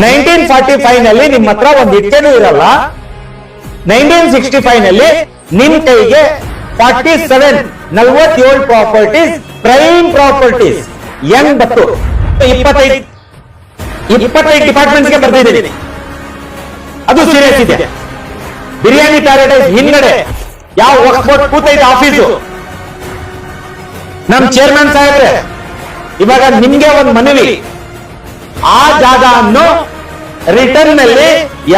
1945 ನಲ್ಲಿ ನಿಮ್ಮ ಹತ್ರ ಒಂದು ಇಟ್ಟೆನೂ ಇರಲ್ಲ. 1965 ನಲ್ಲಿ ನಿಮ್ ಕೈಗೆ 47 ಪ್ರಾಪರ್ಟೀಸ್ ಪ್ರೈಮ್ ಪ್ರಾಪರ್ಟೀಸ್ ಹೆಂಗ್ ಬತ್ತು? 25 ಡಿಪಾರ್ಟ್ಮೆಂಟ್ಸ್ಗೆ ಬರ್ತಿದ್ದೀನಿ. ಅದು ಸೀರಿಯಸ್ ಇದೆ. ಬಿರಿಯಾನಿ ಪ್ಯಾರಡೈಸ್ ಹಿಂಗಡೆ ಯಾವ ವಕ್ಫ್ ಬೋರ್ಡ್ ಕೂತೈತೆ ಆಫೀಸು. ನಮ್ ಚೇರ್ಮನ್ ಸಾಹೇಬ್ರೆ, ಇವಾಗ ನಿಮ್ಗೆ ಒಂದು ಮನವಿ, ಆ ಜಾಗವನ್ನು ರಿಟರ್ನ್ ನಲ್ಲಿ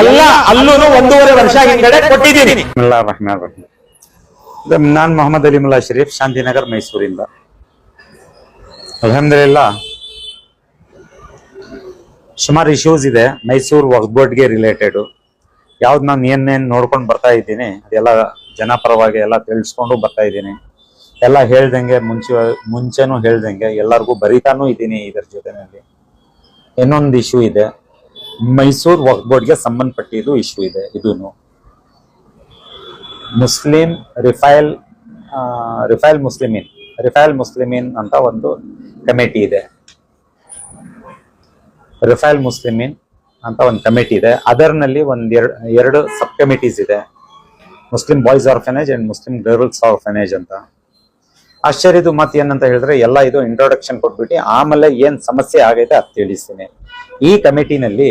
ಎಲ್ಲ ಅಲ್ಲೂ 1.5 ವರ್ಷ ಹಿಂಗಡೆ ಕೊಟ್ಟಿದ್ದೀನಿ. ನಾನ್ ಮೊಹಮ್ಮದ್ ಅಲಿಮುಲ್ಲಾ ಶರೀಫ್, ಶಾಂತಿನಗರ್, ಮೈಸೂರಿಂದ. ಅಲ್ಹಮ್ದುಲಿಲ್ಲಾ ಸುಮಾರು ಇಶ್ಯೂಸ್ ಇದೆ ಮೈಸೂರು ವಕ್ಫ್ ಬೋರ್ಡ್ಗೆ ರಿಲೇಟೆಡ್. ಯಾವ್ದು ನಾನು ಏನೇನ್ ನೋಡ್ಕೊಂಡು ಬರ್ತಾ ಇದ್ದೀನಿ ಅದೆಲ್ಲ ಜನಪರವಾಗಿ ಎಲ್ಲ ತಿಳಿಸ್ಕೊಂಡು ಬರ್ತಾ ಇದ್ದೀನಿ. ಎಲ್ಲ ಹೇಳ್ದಂಗೆ ಮುಂಚೆನೂ ಹೇಳ್ದಂಗೆ ಎಲ್ಲರಿಗೂ ಬರೀತಾನೂ ಇದ್ದೀನಿ. ಇದರ ಜೊತೆನಲ್ಲಿ ಇನ್ನೊಂದು ಇಶ್ಯೂ ಇದೆ, ಮೈಸೂರು ವಕ್ಫ್ ಬೋರ್ಡ್ಗೆ ಸಂಬಂಧಪಟ್ಟಿದ್ದು ಇಶ್ಯೂ ಇದೆ. ಇದೂನು ಮುಸ್ಲಿಂ ರಿಫೈಲ್ ಮುಸ್ಲಿಮೀನ್ ಅಂತ ಒಂದು ಕಮಿಟಿ ಇದೆ. ರಿಫೈಲ್ ಮುಸ್ಲಿಮೀನ್ ಅಂತ ಒಂದು ಕಮಿಟಿ ಇದೆ. ಅದರ್ನಲ್ಲಿ ಎರಡು ಸಬ್ ಕಮಿಟೀಸ್ ಇದೆ, Muslim boys orphanage and Muslim girls orphanage ಅಂತ. ಆಶ್ಚರ್ಯದು ಮಾತು ಏನಂತ ಹೇಳಿದ್ರೆ, ಎಲ್ಲ ಇದು ಇಂಟ್ರೊಡಕ್ಷನ್ ಕೊಟ್ಬಿಟ್ಟು ಆಮೇಲೆ ಏನ್ ಸಮಸ್ಯೆ ಆಗೈತೆ ಅದು ತಿಳಿಸ್ತೀನಿ. ಈ ಕಮಿಟಿನಲ್ಲಿ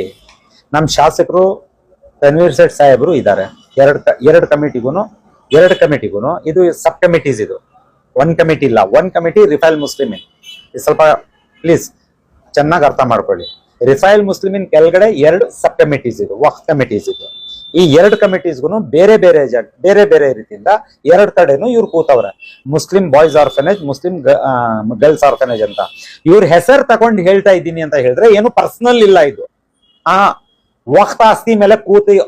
ನಮ್ಮ ಶಾಸಕರು ತನ್ವೀರ್ ಸೇಠ್ ಸಾಹೇಬರು ಇದ್ದಾರೆ. ಎರಡು ಕಮಿಟಿಗೂ ಇದು ಸಬ್ ಕಮಿಟೀಸ್. ಇದು ಒಂದ್ ಕಮಿಟಿ ಇಲ್ಲ, ಒಂದ್ ಕಮಿಟಿ ರಿಫೈಲ್ ಮುಸ್ಲಿಮೀನ್. ಸ್ವಲ್ಪ ಪ್ಲೀಸ್ ಚೆನ್ನಾಗಿ ಅರ್ಥ ಮಾಡ್ಕೊಳ್ಳಿ. ರಿಫೈಲ್ ಮುಸ್ಲಿಮೀನ್ ಕೆಳಗಡೆ 2 ಸಬ್ ಕಮಿಟೀಸ್ ಇದು, ವಕ್ಫ್ ಕಮಿಟೀಸ್ ಇದು. ಈ 2 ಕಮಿಟೀಸ್ಗೂ ಬೇರೆ ಬೇರೆ ರೀತಿಯಿಂದ 2 ಕಡೆನೂ ಇವ್ರು ಕೂತವ್ರೆ. Muslim boys orphanage, Muslim girls orphanage ಅಂತ. ಇವ್ರ ಹೆಸರು ತಗೊಂಡು ಹೇಳ್ತಾ ಇದ್ದೀನಿ ಅಂತ ಹೇಳಿದ್ರೆ ಏನು ಪರ್ಸನಲ್ ಇಲ್ಲ ಇದು. ವಕ್ಫ್ ಆಸ್ತಿ ಮೇಲೆ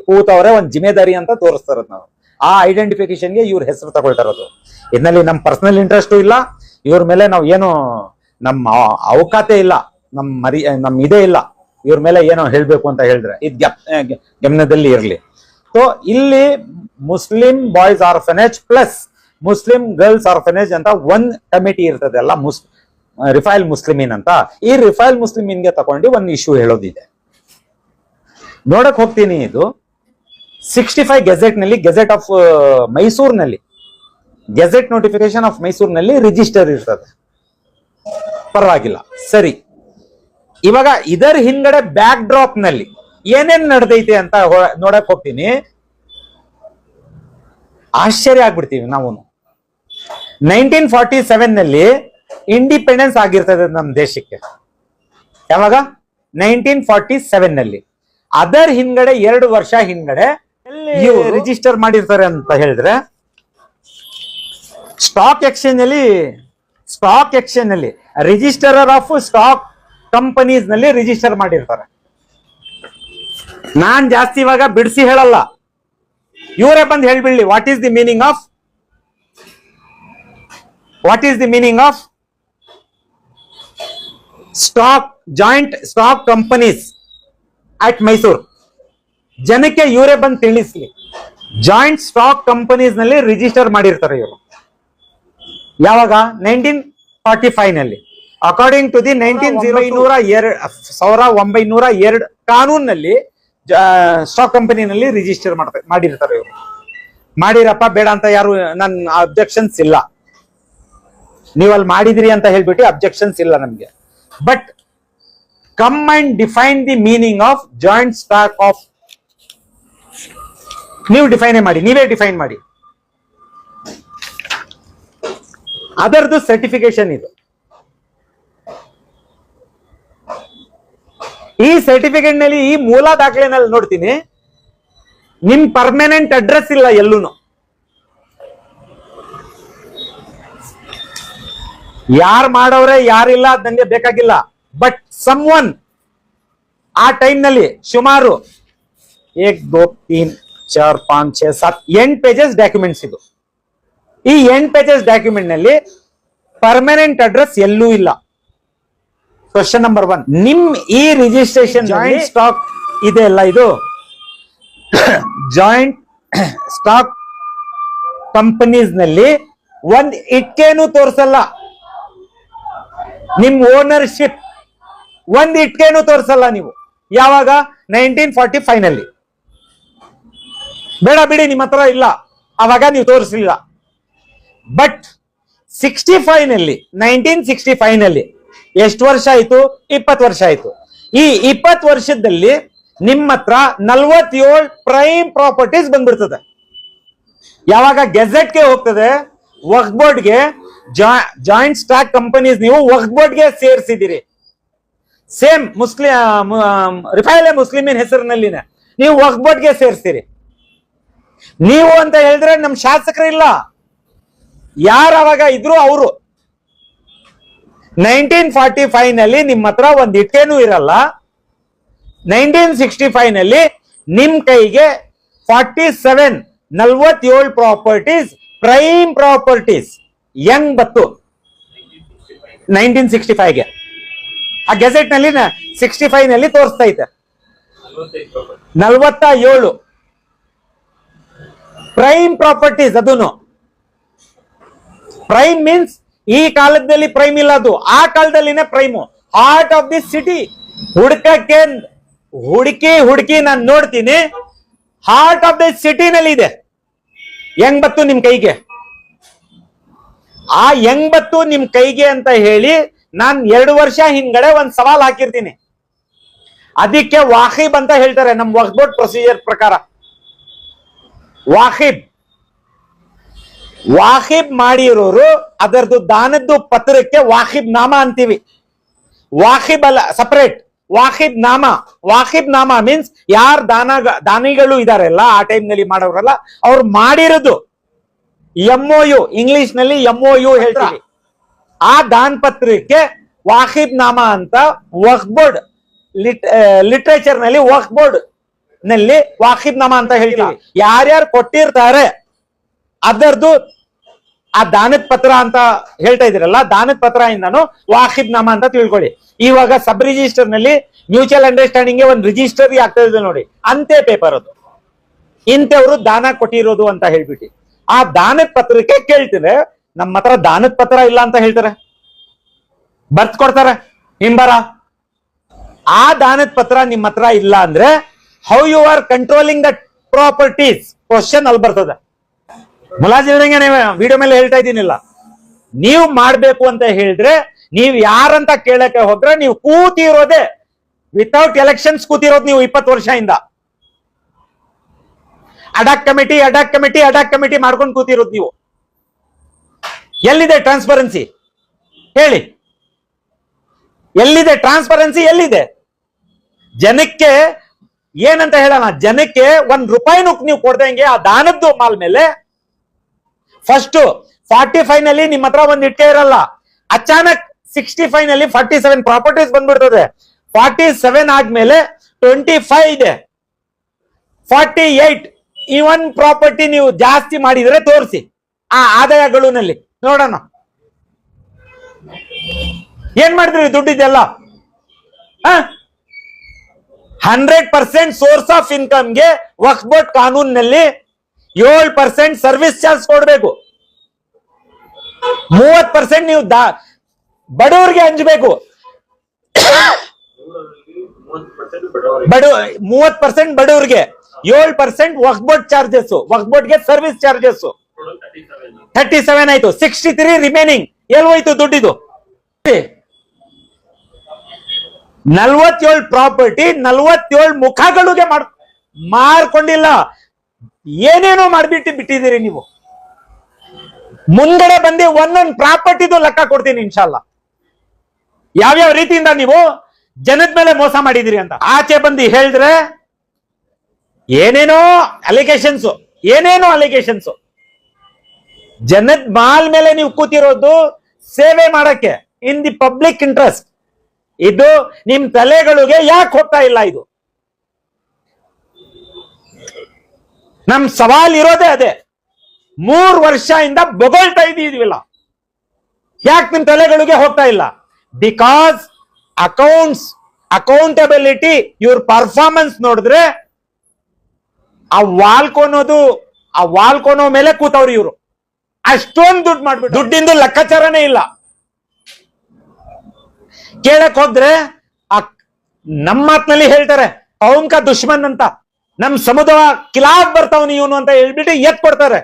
ಕೂತವ್ರೆ, ಒಂದ್ ಜಿಮ್ಮೆದಾರಿ ಅಂತ ತೋರಿಸ್ತಾರದ್ ನಾವು. ಆ ಐಡೆಂಟಿಫಿಕೇಶನ್ಗೆ ಇವ್ರ ಹೆಸರು ತಗೊಳ್ತಾರದು. ಇದರಲ್ಲಿ ನಮ್ ಪರ್ಸನಲ್ ಇಂಟ್ರೆಸ್ಟು ಇಲ್ಲ, ಇವ್ರ ಮೇಲೆ ನಾವು ಏನು ನಮ್ಮ ಅವಕಾಶ ಇಲ್ಲ, ನಮ್ ಇದೇ ಇಲ್ಲ ಇವ್ರ ಮೇಲೆ ಏನೋ ಹೇಳ್ಬೇಕು ಅಂತ ಹೇಳಿದ್ರೆ. ಇದು ಗಮನದಲ್ಲಿ ಇರ್ಲಿ. ಸೊ ಇಲ್ಲಿ Muslim boys orphanage plus Muslim girls orphanage ಅಂತ ಒಂದ್ ಕಮಿಟಿ ಇರ್ತದಲ್ಲ, ರಿಫೈಲ್ ಮುಸ್ಲಿಮೀನ್ ಅಂತ. ಈ ರಿಫೈಲ್ ಮುಸ್ಲಿಮೀನ್ಗೆ ತಗೊಂಡು ಒಂದು ಇಶ್ಯೂ ಹೇಳೋದಿದೆ. ನೋಡಕ್ ಹೋಗ್ತೀನಿ. ಇದು 65 ಗೆಜೆಟ್ ನಲ್ಲಿ, ಗೆಜೆಟ್ ಆಫ್ ಮೈಸೂರಿನಲ್ಲಿ, ಗೆಜೆಟ್ ನೋಟಿಫಿಕೇಶನ್ ಆಫ್ ಮೈಸೂರಿನಲ್ಲಿ ರಿಜಿಸ್ಟರ್ ಇರ್ತದೆ. ಪರವಾಗಿಲ್ಲ, ಸರಿ. ಇವಾಗ ಇದರ ಹಿಂಗಡೆ ಬ್ಯಾಕ್ ಡ್ರಾಪ್ ನಲ್ಲಿ ಏನೇನ್ ನಡೆದೈತೆ ಅಂತ ನೋಡಕ್ ಹೋಗ್ತೀನಿ. ಆಶ್ಚರ್ಯ ಆಗ್ಬಿಡ್ತೀವಿ ನಾವು. 1947 ನಲ್ಲಿ ಇಂಡಿಪೆಂಡೆನ್ಸ್ ಆಗಿರ್ತದೆ ನಮ್ಮ ದೇಶಕ್ಕೆ. ಯಾವಾಗ? 1947 ನಲ್ಲಿ. ಅದರ್ ಹಿಂಗಡೆ 2 ವರ್ಷ ಹಿಂಗಡೆ ರಿಜಿಸ್ಟರ್ ಮಾಡಿರ್ತಾರೆ ಅಂತ ಹೇಳಿದ್ರೆ, ಸ್ಟಾಕ್ ಎಕ್ಸ್ಚೇಂಜ್ ನಲ್ಲಿ ರಿಜಿಸ್ಟರರ್ ಆಫ್ ಸ್ಟಾಕ್ ಕಂಪನೀಸ್ ನಲ್ಲಿ ರಿಜಿಸ್ಟರ್ ಮಾಡಿರ್ತಾರೆ. ನಾನ್ ಜಾಸ್ತಿ ಇವಾಗ ಬಿಡಿಸಿ ಹೇಳಲ್ಲ, ಇವರೇ ಬಂದು ಹೇಳ್ಬಿಡ್ಲಿ what is the meaning of joint stock companies at Mysuru. ಜನಕ್ಕೆ ಇವರೇ ಬಂದು ತಿಳಿಸ್ಲಿ. ಜಾಯಿಂಟ್ ಸ್ಟಾಕ್ ಕಂಪನೀಸ್ ನಲ್ಲಿ ರಿಜಿಸ್ಟರ್ ಮಾಡಿರ್ತಾರೆ ಇವರು. ಯಾವಾಗ? 1945 ನಲ್ಲಿ. ಅಕಾರ್ಡಿಂಗ್ ಟು ದಿ 1902 ಕಾನೂನಲ್ಲಿ ಸ್ಟಾಕ್ ಕಂಪನಿನಲ್ಲಿ ರಿಜಿಸ್ಟರ್ ಮಾಡಿರ್ತಾರೆ ಇವರು. ಮಾಡಿರಪ್ಪ ಬೇಡ ಅಂತ ಯಾರು ನನ್ನ ಅಬ್ಜೆಕ್ಷನ್ಸ್ ಇಲ್ಲ. ನೀವಲ್ಲಿ ಮಾಡಿದಿರಿ ಅಂತ ಹೇಳ್ಬಿಟ್ಟು ಅಬ್ಜೆಕ್ಷನ್ಸ್ ಇಲ್ಲ ನಮ್ಗೆ. But come and define the meaning of joint stock of. ನೀವೇ ಡಿಫೈನ್ ಮಾಡಿ. ಅದರದ್ದು ಸರ್ಟಿಫಿಕೇಶನ್ ಇದು. ಈ ಸರ್ಟಿಫಿಕೇಟ್ ನಲ್ಲಿ, ಈ ಮೂಲ ದಾಖಲೆನಲ್ಲಿ ನೋಡ್ತೀನಿ, ನಿಮ್ ಪರ್ಮನೆಂಟ್ ಅಡ್ರೆಸ್ ಇಲ್ಲ ಎಲ್ಲೂನು. ಯಾರು ಮಾಡವ್ರೆ ಯಾರಿಲ್ಲ ಅದು ನನಗೆ ಬೇಕಾಗಿಲ್ಲ. ಬಟ್ ಸಮ್ ಒನ್ ಆ ಟೈಮ್ ನಲ್ಲಿ ಸುಮಾರು 1 2 3 4 5 6 7 8 ಪೇಜಸ್ ಡಾಕ್ಯುಮೆಂಟ್ಸ್ ಇದು. ಈ 8 ಪೇಜಸ್ ಡಾಕ್ಯುಮೆಂಟ್ ನಲ್ಲಿ ಪರ್ಮನೆಂಟ್ ಅಡ್ರೆಸ್ ಎಲ್ಲೂ ಇಲ್ಲ. ಕ್ವಶನ್ ನಂಬರ್ 1, ನಿಮ್ ಈ ರಿಜಿಸ್ಟ್ರೇಷನ್ ಜಾಯಿಂಟ್ ಸ್ಟಾಕ್ ಇದೆ ಅಲ್ಲ, ಇದು ಜಾಯಿಂಟ್ ಸ್ಟಾಕ್ ಕಂಪನೀಸ್ ನಲ್ಲಿ ಒಂದ್ ಇಟ್ಕೆನೂ ತೋರಿಸಲ್ಲ. ನಿಮ್ ಓನರ್ಶಿಪ್ ಒಂದ್ ಇಟ್ಕೆನೂ ತೋರಿಸಲ್ಲ ನೀವು. ಯಾವಾಗ 1945 ನಲ್ಲಿ. ಬೇಡ ಬಿಡಿ, ನಿಮ್ಮ ಹತ್ರ ಇಲ್ಲ, ಅವಾಗ ನೀವು ತೋರಿಸಲಿಲ್ಲ. ಬಟ್ 65 ನಲ್ಲಿ 1965 ನಲ್ಲಿ ಎಷ್ಟು ವರ್ಷ ಆಯ್ತು? 20 ವರ್ಷ ಆಯ್ತು. ಈ 20 ವರ್ಷದಲ್ಲಿ ನಿಮ್ಮ ಹತ್ರ 47 ಪ್ರೈಮ್ ಪ್ರಾಪರ್ಟೀಸ್ ಬಂದ್ಬಿಡ್ತದೆ. ಯಾವಾಗ ಗೆಜೆಟ್ಗೆ ಹೋಗ್ತದೆ, ವಕ್ಫ್ ಬೋರ್ಡ್ಗೆ, ಜಾಯಿಂಟ್ ಸ್ಟಾಕ್ ಕಂಪನೀಸ್ ನೀವು ವಕ್ಫ್ ಬೋರ್ಡ್ಗೆ ಸೇರಿಸಿದಿರಿ. ಸೇಮ್ ರಿಫೈಲೆ ಮುಸ್ಲಿಮಿನ್ ಹೆಸರಿನಲ್ಲಿನ ನೀವು ವಕ್ಫ್ ಬೋರ್ಡ್ಗೆ ಸೇರಿಸ್ತೀರಿ. ನೀವು ಅಂತ ಹೇಳಿದ್ರೆ ನಮ್ ಶಾಸಕರಿಲ್ಲ, ಯಾರು ಅವಾಗ ಇದ್ರು ಅವರು. 1945 ನಲ್ಲಿ ನಿಮ್ಮ ಹತ್ರ ಒಂದ್ ಇಟ್ಟೇನೂ ಇರಲ್ಲ. 1965 ನಲ್ಲಿ ನಿಮ್ ಕೈಗೆ 47 ಪ್ರಾಪರ್ಟೀಸ್, ಪ್ರೈಮ್ ಪ್ರಾಪರ್ಟೀಸ್ ಹೆಂಗ್ ಬತ್ತು 1965ಗೆ? ಆ ಗೆಜೆಟ್ ನಲ್ಲಿ 65 ನಲ್ಲಿ ತೋರಿಸ್ತಾ ಐತೆ 47 ಪ್ರೈಮ್ ಪ್ರಾಪರ್ಟೀಸ್. ಅದನ್ನು ಪ್ರೈಮ್ ಮೀನ್ಸ್ ಈ ಕಾಲದಲ್ಲಿ ಪ್ರೈಮ್ ಇಲ್ಲ, ಅದು ಆ ಕಾಲದಲ್ಲಿನೇ prime. Heart of the city ಹುಡುಕಕ್ಕೆ ಹುಡುಕಿ ನಾನು ನೋಡ್ತೀನಿ, ಹಾರ್ಟ್ ಆಫ್ ದಿ ಸಿಟಿನಲ್ಲಿ ಇದೆ. ಹೆಂಗ್ ಬತ್ತು ನಿಮ್ ಕೈಗೆ? ಆ ಹೆಂಗ್ ಬತ್ತು ನಿಮ್ ಕೈಗೆ ಅಂತ ಹೇಳಿ ನಾನ್ 2 ವರ್ಷ ಹಿಂದ್ಗಡೆ ಒಂದ್ ಸವಾಲ್ ಹಾಕಿರ್ತೀನಿ. ಅದಕ್ಕೆ ವಾಹಿಬ್ ಅಂತ ಹೇಳ್ತಾರೆ ನಮ್ ವಕ್ಫ್ ಬೋರ್ಡ್ ಪ್ರೊಸೀಜರ್ ಪ್ರಕಾರ. ವಾಹಿಬ್ ಮಾಡಿರೋರು ಅದರದ್ದು ದಾನದ್ದು ಪತ್ರಕ್ಕೆ ವಾಹಿಬ್ ನಾಮ ಅಂತೀವಿ. ವಾಹಿಬ್ ಅಲ್ಲ, ಸಪರೇಟ್ ವಾಹಿಬ್ ನಾಮ ಮೀನ್ಸ್ ಯಾರ್ ದಾನಿಗಳು ಇದಾರೆಲ್ಲ ಆ ಟೈಮ್ ನಲ್ಲಿ ಮಾಡೋರಲ್ಲ, ಅವ್ರು ಮಾಡಿರೋದು MOU, ಇಂಗ್ಲಿಷ್ ನಲ್ಲಿ MOU ಹೇಳ್ತೀವಿ. ಆ ದಾನ್ ಪತ್ರಕ್ಕೆ ವಾಹಿಬ್ ನಾಮ ಅಂತ ವಕ್ಫ್ ಬೋರ್ಡ್ ಲಿಟ್ರೇಚರ್ ನಲ್ಲಿ ವಕ್ಫ್ ಬೋರ್ಡ್ ನಲ್ಲಿ ವಾಹಿಬ್ ನಾಮ ಅಂತ ಹೇಳ್ತೀವಿ. ಯಾರ್ಯಾರು ಕೊಟ್ಟಿರ್ತಾರೆ ಅದರದ್ದು ಆ ದಾನದ ಪತ್ರ ಅಂತ ಹೇಳ್ತಾ ಇದ್ದೀರಲ್ಲ, ದಾನದ ಪತ್ರ ಇಂದಾನು ವಾಹಿಬ್ ನಾಮ ಅಂತ ತಿಳ್ಕೊಳ್ಳಿ. ಇವಾಗ ಸಬ್ ರಿಜಿಸ್ಟರ್ ನಲ್ಲಿ ಮ್ಯೂಚುವಲ್ ಅಂಡರ್ಸ್ಟ್ಯಾಂಡಿಂಗ್ ಒಂದು ರಿಜಿಸ್ಟರ್ ಆಗ್ತಾ ಇದೆ ನೋಡಿ, ಅಂತೆ ಪೇಪರ್ ಅದು. ಇಂಥವ್ರು ದಾನ ಕೊಟ್ಟಿರೋದು ಅಂತ ಹೇಳ್ಬಿಟ್ಟು ಆ ದಾನದ ಪತ್ರಕ್ಕೆ ಕೇಳ್ತಿದ್ರೆ ನಮ್ಮ ಹತ್ರ ದಾನದ ಪತ್ರ ಇಲ್ಲ ಅಂತ ಹೇಳ್ತಾರೆ, ಬರ್ತ್ ಕೊಡ್ತಾರೆ ಹಿಂಬರ. ಆ ದಾನದ ಪತ್ರ ನಿಮ್ಮ ಹತ್ರ ಇಲ್ಲ ಅಂದ್ರೆ how you are controlling the properties question ಅಲ್ಲಿ ಬರ್ತದೆ. ಮುಲಾಜಿಲ್ದಂಗೆ ನೀವು ವಿಡಿಯೋ ಮೇಲೆ ಹೇಳ್ತಾ ಇದ್ದೀನಿಲ್ಲ, ನೀವು ಮಾಡ್ಬೇಕು ಅಂತ ಹೇಳಿದ್ರೆ ನೀವು ಯಾರಂತ ಕೇಳಕ್ಕೆ ಹೋದ್ರೆ ನೀವು ಕೂತಿರೋದೆ ವಿತೌಟ್ ಎಲೆಕ್ಷನ್ಸ್ ಕೂತಿರೋದು ನೀವು 20 ವರ್ಷದಿಂದ. ಅಡಾಕ್ ಕಮಿಟಿ ಮಾಡ್ಕೊಂಡು ಕೂತಿರೋದು ನೀವು. ಎಲ್ಲಿದೆ ಟ್ರಾನ್ಸ್ಪರೆನ್ಸಿ ಹೇಳಿ? ಎಲ್ಲಿದೆ ಟ್ರಾನ್ಸ್ಪರೆನ್ಸಿ? ಎಲ್ಲಿದೆ? ಜನಕ್ಕೆ ಏನಂತ ಹೇಳೋಣ, ಜನಕ್ಕೆ ₹1 ನೀವು ಕೊಡ್ದಂಗೆ ಆ ದಾನದ್ದು ಮಾಲ್ ಮೇಲೆ ಫಸ್ಟ್ 45 ನಲ್ಲಿ ನಿಮ್ಮ ಹತ್ರ ಒಂದ್ ಇಟ್ಕೆ ಇರಲ್ಲ, ಅಚಾನಕ್ 65 ನಲ್ಲಿ 47 ಪ್ರಾಪರ್ಟೀಸ್ ಬಂದ್ಬಿಡ್ತದೆ. 47 ಆದ್ಮೇಲೆ 25 ಇದೆ, 48 ಇವನ್ ಪ್ರಾಪರ್ಟಿ ನೀವು ಜಾಸ್ತಿ ಮಾಡಿದ್ರೆ ತೋರಿಸಿ ಆ ಆದಾಯಗಳಲ್ಲಿ ನೋಡೋಣ. ಏನ್ ಮಾಡಿದ್ರಿ ದುಡ್ಡಿದೆಲ್ಲ? 100% ಸೋರ್ಸ್ ಆಫ್ ಇನ್ಕಮ್ಗೆ ವಕ್ಫ್ ಬೋರ್ಡ್ ಕಾನೂನಿನಲ್ಲಿ 7% ಸರ್ವಿಸ್ ಚಾರ್ಜ್ ಕೊಡ್ಬೇಕು, 30% ನೀವು ಬಡವರಿಗೆ ಹಂಚಬೇಕು, 30% ಬಡವರಿಗೆ, 7% ವಕ್ಫ್ ಬೋರ್ಡ್ ಚಾರ್ಜಸ್, ವಕ್ಫ್ ಬೋರ್ಡ್ಗೆ ಸರ್ವಿಸ್ ಚಾರ್ಜಸ್ 37 ಆಯ್ತು. 63 ರಿಮೈನಿಂಗ್ ಎಲ್ಲೋಯ್ತು ದುಡ್ಡಿದು? 47 ಪ್ರಾಪರ್ಟಿ 47 ಮುಖಗಳಿಗೆ ಮಾರ್ಕೊಂಡಿಲ್ಲ, ಏನೇನೋ ಬಿಟ್ಟಿದ್ದೀರಿ ನೀವು. ಮುಂಗಡೆ ಬಂದು ಒಂದೊಂದು ಪ್ರಾಪರ್ಟಿದು ಲೆಕ್ಕ ಕೊಡ್ತೀನಿ ಇನ್ಶಾಲ್ಲ, ಯಾವ್ಯಾವ ರೀತಿಯಿಂದ ನೀವು ಜನದ ಮೇಲೆ ಮೋಸ ಮಾಡಿದಿರಿ ಅಂತ. ಆಚೆ ಬಂದು ಹೇಳಿದ್ರೆ ಏನೇನೋ ಅಲಿಗೇಷನ್ಸ್. ಜನದ ಮಾಲ್ ಮೇಲೆ ನೀವು ಕೂತಿರೋದು ಸೇವೆ ಮಾಡಕ್ಕೆ, ಇನ್ ದಿ ಪಬ್ಲಿಕ್ ಇಂಟ್ರೆಸ್ಟ್. ಇದು ನಿಮ್ ತಲೆಗಳಿಗೆ ಯಾಕೆ ಹೋಗ್ತಾ ಇಲ್ಲ? ಇದು ನಮ್ ಸವಾಲ್ ಇರೋದೇ ಅದೇ. 3 ವರ್ಷದಿಂದ ಬೊಗಳ್ತಾ ಇದೀವಿಲ್ಲ, ಯಾಕೆ ನಿಮ್ ತಲೆಗಳಿಗೆ ಹೋಗ್ತಾ ಇಲ್ಲ? ಬಿಕಾಸ್ ಅಕೌಂಟಬಿಲಿಟಿ, ಇವ್ರ ಪರ್ಫಾರ್ಮೆನ್ಸ್ ನೋಡಿದ್ರೆ ಆ ವಾಲ್ಕೋನೋ ಮೇಲೆ ಕೂತವ್ರು ಇವರು. ಅಷ್ಟೊಂದು ದುಡ್ಡು ಮಾಡ್ಬಿಟ್ಟು ದುಡ್ಡಿಂದು ಲೆಕ್ಕಾಚಾರನೇ ಇಲ್ಲ. ಕೇಳಕ್ ಹೋದ್ರೆ ಆ ನಮ್ಮ ಮಾತಿನಲ್ಲಿ ಹೇಳ್ತಾರೆ ಅವನ್ಕ ದುಶ್ಮನ್ ಅಂತ, ನಮ್ ಸಮುದಾಯ ಕಿಲಾಫ್ ಬರ್ತಾವನಿ ಇವನು ಅಂತ ಹೇಳ್ಬಿಟ್ಟು ಎತ್ ಕೊಡ್ತಾರೆ.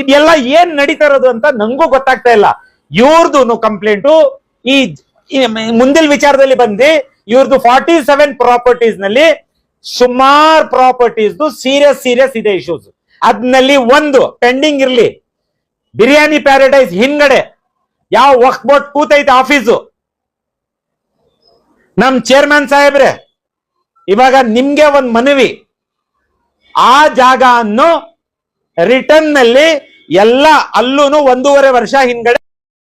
ಇದೆಲ್ಲ ಏನ್ ನಡೀತಾ ಇರೋದು ಅಂತ ನಂಗೂ ಗೊತ್ತಾಗ್ತಾ ಇಲ್ಲ. ಇವ್ರದ್ದು ಕಂಪ್ಲೇಂಟು ಈ ಮುಂದಿನ ವಿಚಾರದಲ್ಲಿ ಬಂದು ಇವ್ರದ್ದು 47 ಪ್ರಾಪರ್ಟೀಸ್ ನಲ್ಲಿ ಸುಮಾರು ಪ್ರಾಪರ್ಟೀಸ್ ಸೀರಿಯಸ್ ಇದೆ ಇಶ್ಯೂಸ್. ಅದ್ನಲ್ಲಿ ಒಂದು ಪೆಂಡಿಂಗ್ ಇರ್ಲಿ, ಬಿರಿಯಾನಿ ಪ್ಯಾರಡೈಸ್ ಹಿಂಗಡೆ ಯಾವ ವಕ್ಫ್ ಬೋರ್ಡ್ ಕೂತೈತೆ ಆಫೀಸು. ನಮ್ ಚೇರ್ಮನ್ ಸಾಹೇಬ್ರೆ, ಇವಾಗ ನಿಮ್ಗೆ ಒಂದ್ ಮನವಿ, ಆ ಜಾಗ ಅನ್ನು ರಿಟರ್ನ್ ನಲ್ಲಿ ಎಲ್ಲ ಅಲ್ಲೂನು 1.5 ವರ್ಷ ಹಿಂಗಡೆ